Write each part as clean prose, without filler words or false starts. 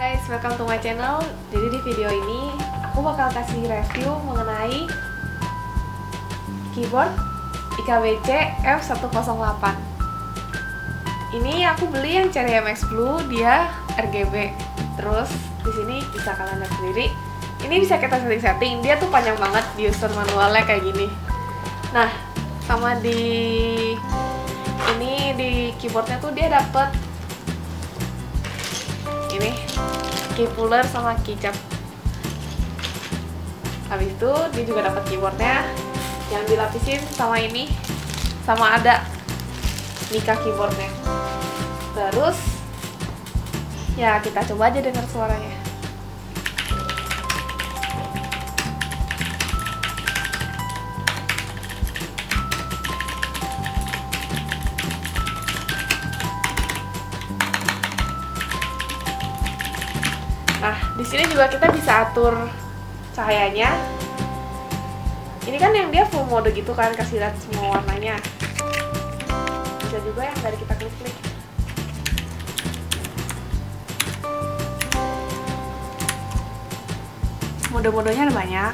Guys, welcome to my channel. Jadi di video ini aku bakal kasih review mengenai keyboard IKBC F108. Ini aku beli yang Cherry MX Blue, dia RGB. Terus di sini bisa kalian lihat sendiri. Ini bisa kita setting-setting. Dia tuh panjang banget di user manualnya kayak gini. Nah, sama di keyboardnya tuh dia dapet ini key puller sama keycap. Habis itu dia juga dapat keyboardnya yang dilapisin sama ini, sama ada mica keyboardnya. Terus ya kita coba aja dengar suaranya. Nah, di sini juga kita bisa atur cahayanya. Ini kan yang dia full mode gitu kan, kasih lihat semua warnanya. Bisa juga yang dari kita klik-klik. Mode-modenya ada banyak.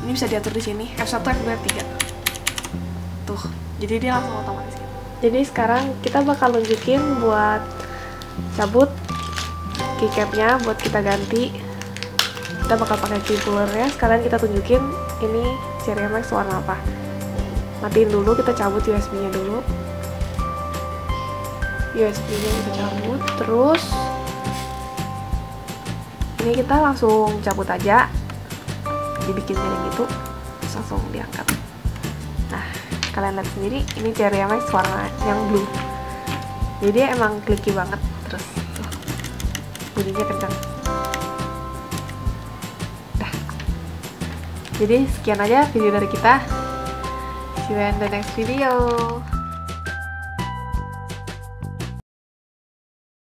Ini bisa diatur di sini, F1, F2, F3. Tuh, jadi dia langsung otomatis gitu. Jadi sekarang kita bakal nunjukin buat cabut keycapnya buat kita ganti. Kita bakal pakai key pullernya. Sekarang kita tunjukin ini Cherry MX warna apa. Matiin dulu, kita cabut USB-nya dulu. USB-nya kita cabut, terus ini kita langsung cabut aja. Dibikin miring gitu, terus langsung diangkat. Nah, kalian lihat sendiri, ini Cherry MX warna yang blue. Jadi emang clicky banget. Terus tuh, bunyinya kencang. Dah. Jadi sekian aja video dari kita. See you in the next video.